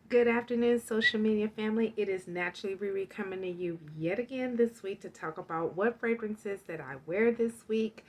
Good afternoon, social media family. It is Naturally Riri coming to you yet again this week to talk about what fragrances that I wear this week.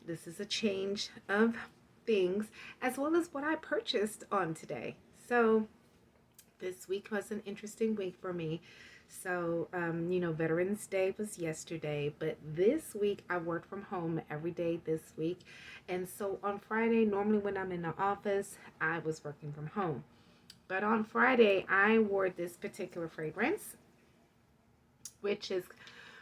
This is a change of things as well as what I purchased on today. So, this week was an interesting week for me. Veterans Day was yesterday, but this week I worked from home every day this week. And so on Friday, normally when I'm in the office, I was working from home. But on Friday, I wore this particular fragrance, which is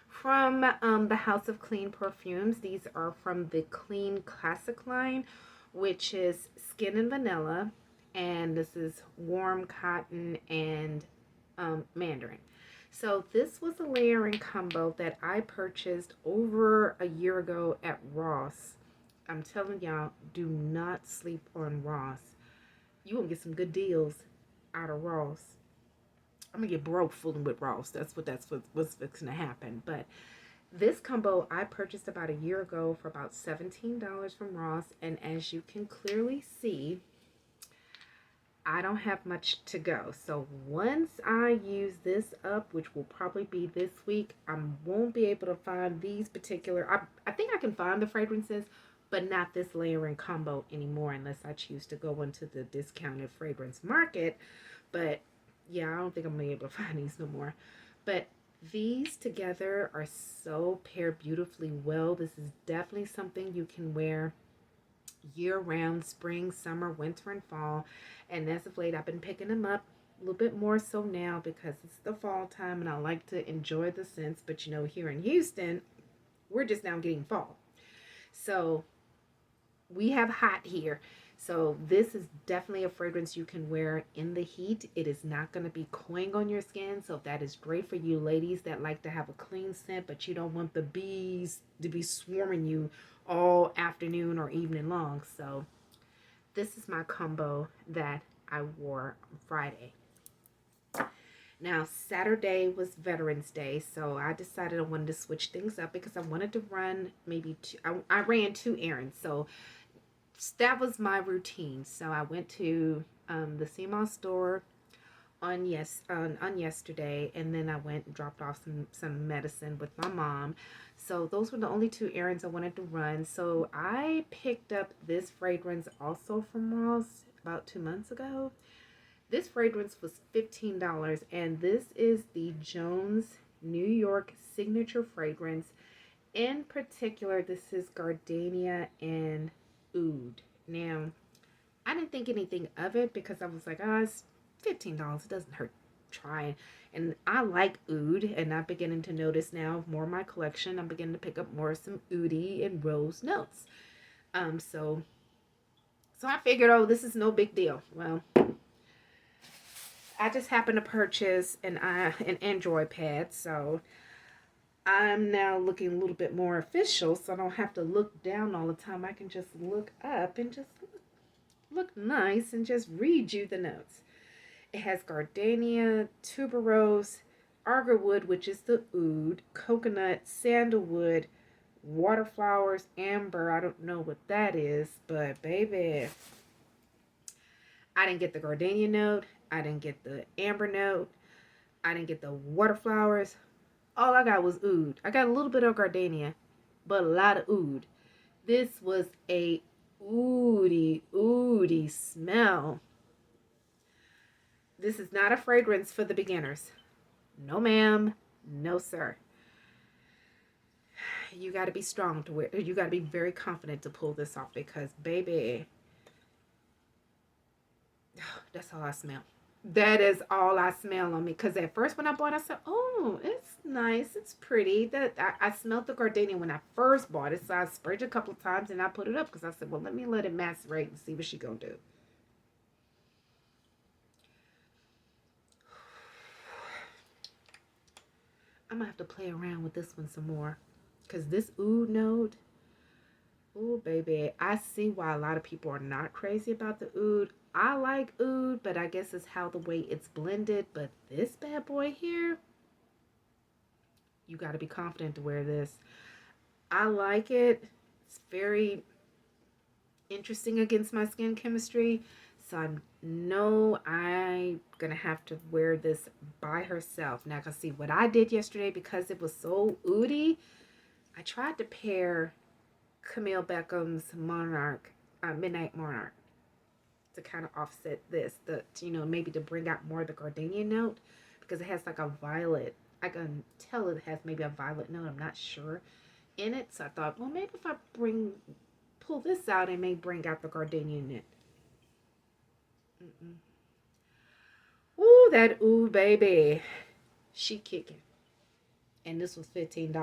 from the House of Clean Perfumes. These are from the Clean Classic line, which is Skin and Vanilla. And this is Warm Cotton and Mandarin. So this was a layering combo that I purchased over a year ago at Ross. I'm telling y'all, do not sleep on Ross. You won't get some good deals out of Ross. I'm gonna get broke fooling with Ross. What's fixing to happen. But this combo I purchased about a year ago for about $17 from Ross, and as you can clearly see, I don't have much to go. So once I use this up, which will probably be this week, I won't be able to find these particular. I think I can find the fragrances, but not this layering combo anymore unless I choose to go into the discounted fragrance market. But yeah, I don't think I'm gonna be able to find these no more. But these together are so paired beautifully well. This is definitely something you can wear year round, spring, summer, winter, and fall. And as of late, I've been picking them up a little bit more so now because it's the fall time and I like to enjoy the scents. But here in Houston, we're just now getting fall. So we have hot here. So this is definitely a fragrance you can wear in the heat. It is not going to be cloying on your skin. So that is great for you ladies that like to have a clean scent, but you don't want the bees to be swarming you all afternoon or evening long. So this is my combo that I wore on Friday. Now, Saturday was Veterans Day, so I decided I wanted to switch things up because I wanted to run maybe two. I ran two errands, so that was my routine. So I went to the CMall store on yesterday, and then I went and dropped off some medicine with my mom. So those were the only two errands I wanted to run. So I picked up this fragrance also from Ross about 2 months ago. This fragrance was $15, and this is the Jones New York signature fragrance. In particular, this is Gardenia and Oud. Now, I didn't think anything of it because I was like, it's $15. It doesn't hurt trying. And I like Oud, and I'm beginning to notice now more of my collection. I'm beginning to pick up more some Oudie and rose notes. So I figured, this is no big deal. Well, I just happened to purchase an Android pad, so I'm now looking a little bit more official, so I don't have to look down all the time. I can just look up and just look nice and just read you the notes. It has gardenia, tuberose, argarwood, which is the oud, coconut, sandalwood, water flowers, amber. I don't know what that is, but baby, I didn't get the gardenia note. I didn't get the amber note. I didn't get the water flowers. All I got was oud. I got a little bit of gardenia, but a lot of oud. This was a oudy smell. This is not a fragrance for the beginners. No, ma'am. No, sir. You got to be strong to wear. You got to be very confident to pull this off because, baby, that's all I smell. That is all I smell on me. Because at first when I bought it, I said, it's nice. It's pretty. I smelled the gardenia when I first bought it. So I sprayed it a couple of times and I put it up because I said, well, let me let it macerate and see what she going to do. I'm going to have to play around with this one some more. Because this oud note, baby, I see why a lot of people are not crazy about the oud. I like oud, but I guess it's how the way it's blended. But this bad boy here, you got to be confident to wear this. I like it. It's very interesting against my skin chemistry. So I know I'm going to have to wear this by herself. Now, because see, what I did yesterday, because it was so oody, I tried to pair Camille Beckham's Monarch, Midnight Monarch, to kind of offset this, maybe to bring out more of the gardenia note, because it has like a violet. I can tell it has maybe a violet note. I'm not sure in it. So I thought, well, maybe if I pull this out, it may bring out the gardenia note. Ooh, that ooh baby, she kicking. And this was $15,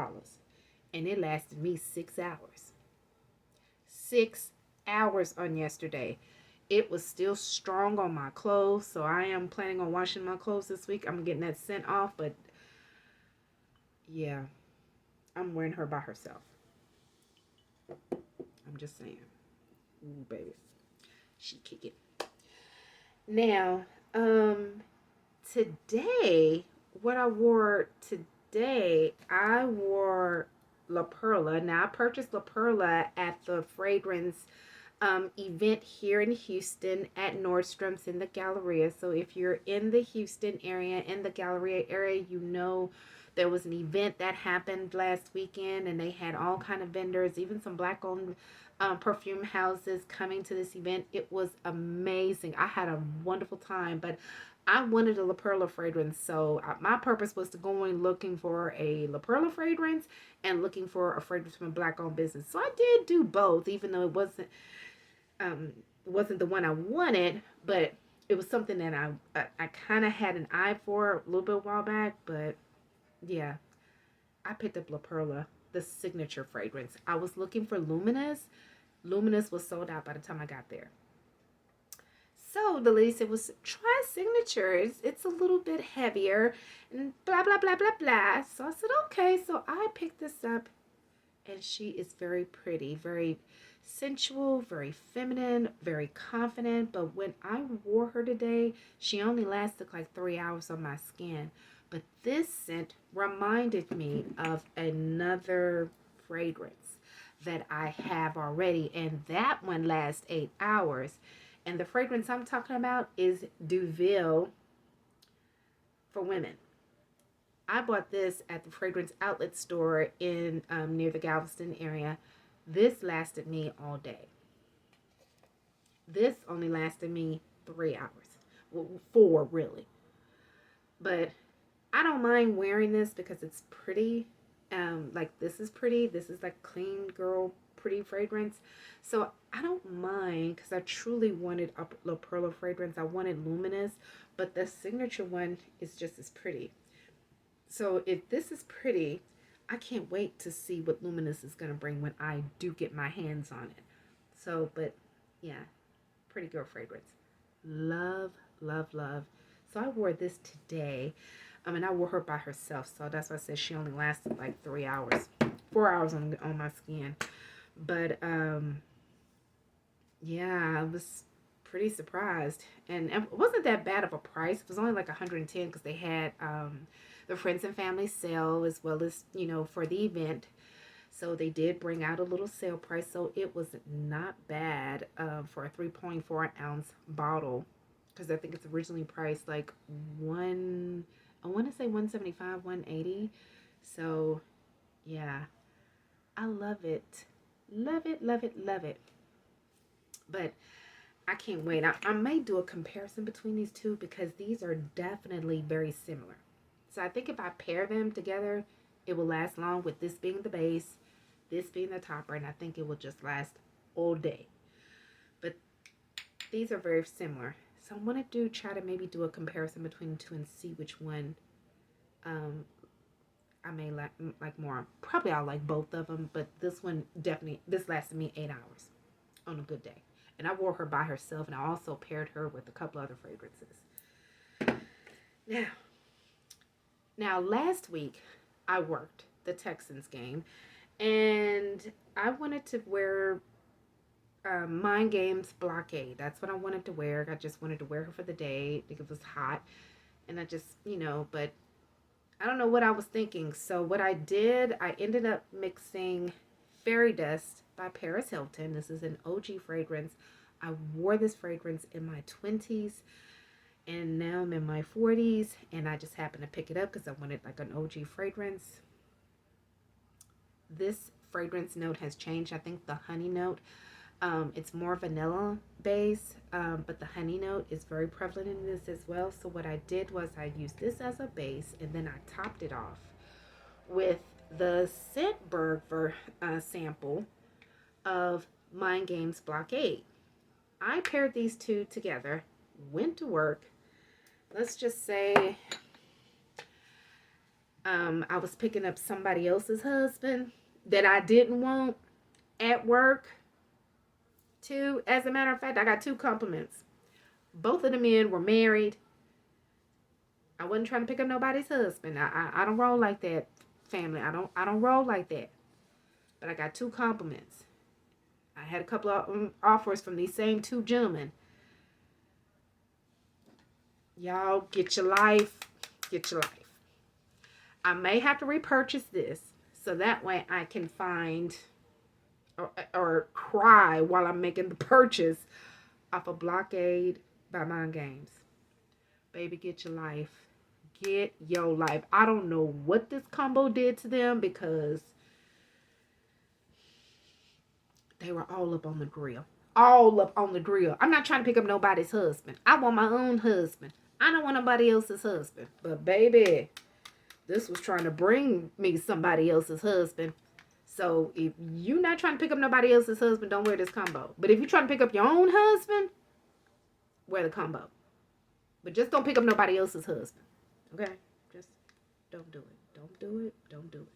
and it lasted me 6 hours. 6 hours on yesterday. It was still strong on my clothes, so I am planning on washing my clothes this week. I'm getting that scent off, but yeah, I'm wearing her by herself. I'm just saying. Ooh, baby, she kicking. Now, today, what I wore today, I wore La Perla. Now, I purchased La Perla at the fragrance event here in Houston at Nordstrom's in the Galleria. So if you're in the Houston area, in the Galleria area, you know there was an event that happened last weekend, and they had all kind of vendors, even some black-owned perfume houses coming to this event. It was amazing. I had a wonderful time, but I wanted a La Perla fragrance, so my purpose was to go in looking for a La Perla fragrance and looking for a fragrance from a black-owned business. So I did do both, even though it wasn't the one I wanted, but it was something that I kind of had an eye for a little bit a while back. But yeah, I picked up La Perla, the signature fragrance. I was looking for Luminous. Luminous was sold out by the time I got there. So the lady said, was try signatures. It's a little bit heavier and blah, blah, blah, blah, blah. So I said, okay. So I picked this up, and she is very pretty, very sensual, very feminine, very confident. But when I wore her today, she only lasted like 3 hours on my skin. But this scent reminded me of another fragrance that I have already, and that one lasts 8 hours. And the fragrance I'm talking about is Duville for women. I bought this at the fragrance outlet store in near the Galveston area. This lasted me all day. This only lasted me 3 hours. Well, 4 really. But I don't mind wearing this because it's pretty. Like this is pretty. This is like clean girl pretty fragrance. So I don't mind because I truly wanted a La Perla fragrance. I wanted Luminous, but the signature one is just as pretty. So if this is pretty, I can't wait to see what Luminous is going to bring when I do get my hands on it. So, but yeah, pretty girl fragrance. Love, love, love. So I wore this today. I wore her by herself. So that's why I said she only lasted like 3 hours. 4 hours on my skin. But, yeah, I was pretty surprised. And it wasn't that bad of a price. It was only like 110 because they had the friends and family sale as well as, for the event. So they did bring out a little sale price. So it was not bad for a 3.4 ounce bottle. Because I think it's originally priced like I want to say 175, 180. So yeah, I love it. Love it, love it, love it. But I can't wait. I may do a comparison between these two because these are definitely very similar. So I think if I pair them together, it will last long, with this being the base, this being the topper, and I think it will just last all day. But these are very similar. So I want to try to maybe do a comparison between the two and see which one I may like more. Probably I'll like both of them, but this one definitely, this lasted me 8 hours on a good day. And I wore her by herself, and I also paired her with a couple other fragrances. Now last week I worked the Texans game, and I wanted to wear Mindgames Blockade. That's what I wanted to wear. I just wanted to wear her for the day because it was hot, and I just, but I don't know what I was thinking. So what I did, I ended up mixing Fairy Dust by Paris Hilton. This is an OG fragrance. I wore this fragrance in my 20s, and now I'm in my 40s, and I just happened to pick it up because I wanted like an OG fragrance. This fragrance note has changed. I think the honey note, it's more vanilla base, but the honey note is very prevalent in this as well. So what I did was I used this as a base, and then I topped it off with the Scentberg sample of Mindgames Blockade. I paired these two together, went to work. Let's just say I was picking up somebody else's husband that I didn't want at work too. As a matter of fact, I got 2 compliments. Both of the men were married. I wasn't trying to pick up nobody's husband. I don't roll like that, family. I don't roll like that. But I got 2 compliments. I had a couple of offers from these same 2 gentlemen. Y'all, get your life. Get your life. I may have to repurchase this so that way I can find or cry while I'm making the purchase off a Blockade by Mindgames. Baby, get your life. Get your life. I don't know what this combo did to them because they were all up on the grill. All up on the grill. I'm not trying to pick up nobody's husband. I want my own husband. I don't want nobody else's husband. But baby, this was trying to bring me somebody else's husband. So if you're not trying to pick up nobody else's husband, don't wear this combo. But if you're trying to pick up your own husband, wear the combo. But just don't pick up nobody else's husband. Okay? Just don't do it. Don't do it. Don't do it.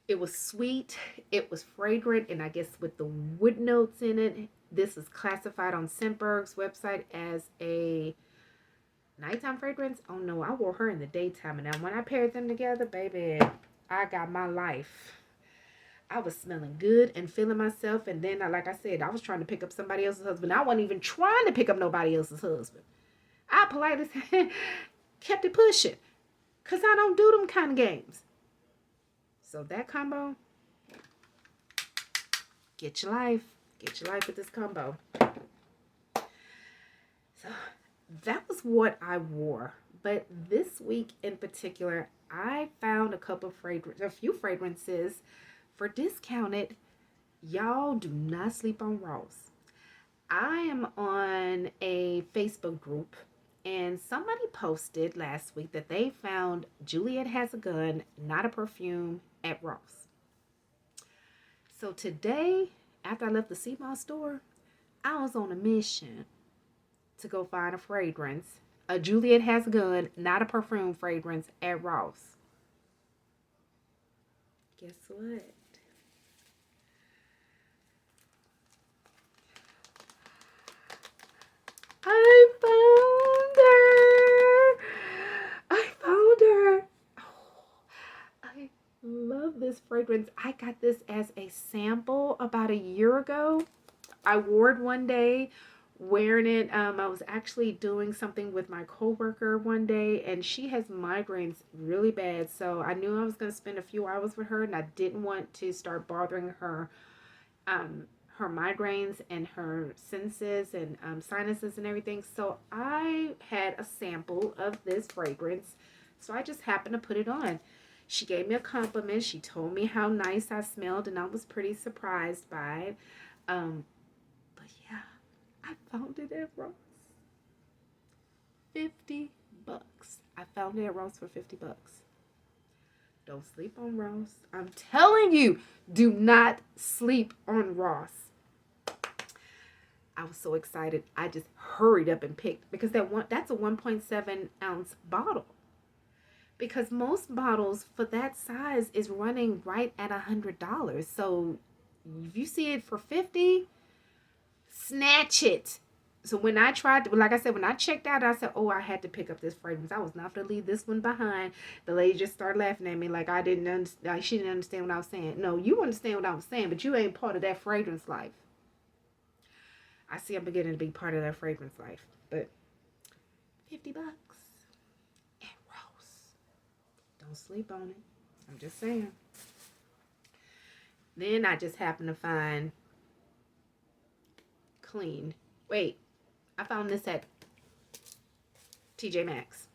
It was sweet. It was fragrant. And I guess with the wood notes in it, this is classified on Scentberg's website as a nighttime fragrance. Oh no, I wore her in the daytime. And now when I paired them together, baby, I got my life. I was smelling good and feeling myself. And then, like I said, I was trying to pick up somebody else's husband. I wasn't even trying to pick up nobody else's husband. I politely kept it pushing. Because I don't do them kind of games. So that combo, get your life. Get your life with this combo. So that was what I wore. But this week in particular, I found a few fragrances for discounted. Y'all do not sleep on Ross. I am on a Facebook group, and somebody posted last week that they found Juliet Has a Gun, Not a Perfume at Ross. So today, after I left the CMall store, I was on a mission to go find a fragrance, a Juliet Has a Gun, Not a Perfume fragrance at Ross. Guess what? I found her. I found her. Oh, I love this fragrance. I got this as a sample about a year ago. I wore it one day, wearing it. I was actually doing something with my coworker one day, and she has migraines really bad. So I knew I was going to spend a few hours with her, and I didn't want to start bothering her. Her migraines and her senses and sinuses and everything. So I had a sample of this fragrance. So I just happened to put it on. She gave me a compliment. She told me how nice I smelled, and I was pretty surprised by it. But yeah, I found it at Ross. $50. I found it at Ross for $50. Don't sleep on Ross. I'm telling you, do not sleep on Ross. I was so excited. I just hurried up and picked because that's a 1.7 ounce bottle. Because most bottles for that size is running right at $100. So if you see it for $50, snatch it. So when I tried to, like I said, when I checked out, I said, oh, I had to pick up this fragrance. I was not going to leave this one behind. The lady just started laughing at me like I didn't understand. Like she didn't understand what I was saying. No, you understand what I was saying, but you ain't part of that fragrance life. I see I'm beginning to be part of that fragrance life. But $50 at Ross. Don't sleep on it. I'm just saying. Then I just happened to find Clean. Wait, I found this at TJ Maxx.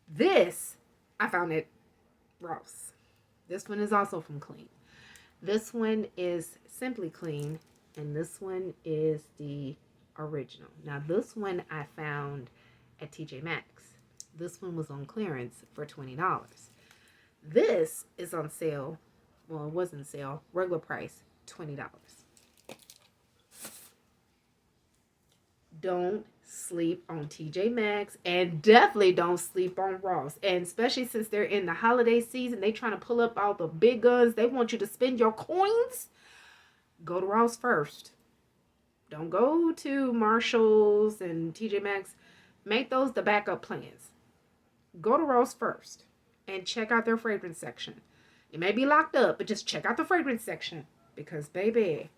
This, I found at Ross. This one is also from Clean. This one is Simply Clean, and this one is the original. Now, this one I found at TJ Maxx. This one was on clearance for $20. This is on sale. Well, it wasn't sale. Regular price, $20. Don't sleep on TJ Maxx, and definitely don't sleep on Ross. And especially since they're in the holiday season, they trying to pull up all the big guns. They want you to spend your coins. Go to Ross first. Don't go to Marshalls and TJ Maxx. Make those the backup plans. Go to Ross first and check out their fragrance section. It may be locked up, but just check out the fragrance section, because baby,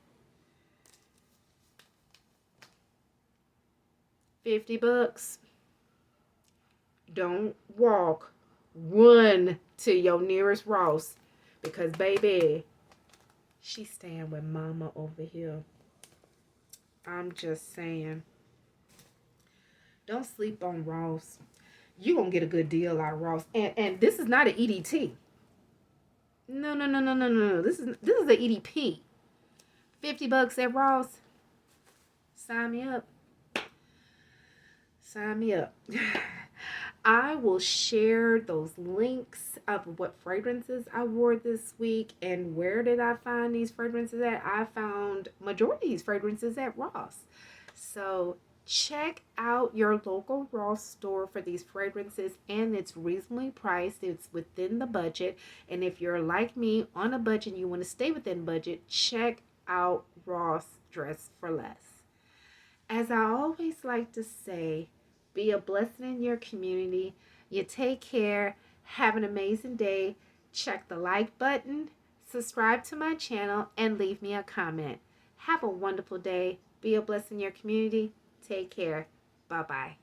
$50. Don't walk. Run to your nearest Ross, because baby, she's staying with mama over here. I'm just saying. Don't sleep on Ross. You're going to get a good deal out of Ross. And this is not an EDT. No. This is an EDP. $50 at Ross. Sign me up. Sign me up. I will share those links of what fragrances I wore this week and where did I find these fragrances at. I found majority of these fragrances at Ross. So check out your local Ross store for these fragrances, and it's reasonably priced. It's within the budget. And if you're like me, on a budget and you want to stay within budget, check out Ross Dress for Less. As I always like to say, be a blessing in your community. You take care. Have an amazing day. Check the like button, subscribe to my channel, and leave me a comment. Have a wonderful day. Be a blessing in your community. Take care. Bye-bye.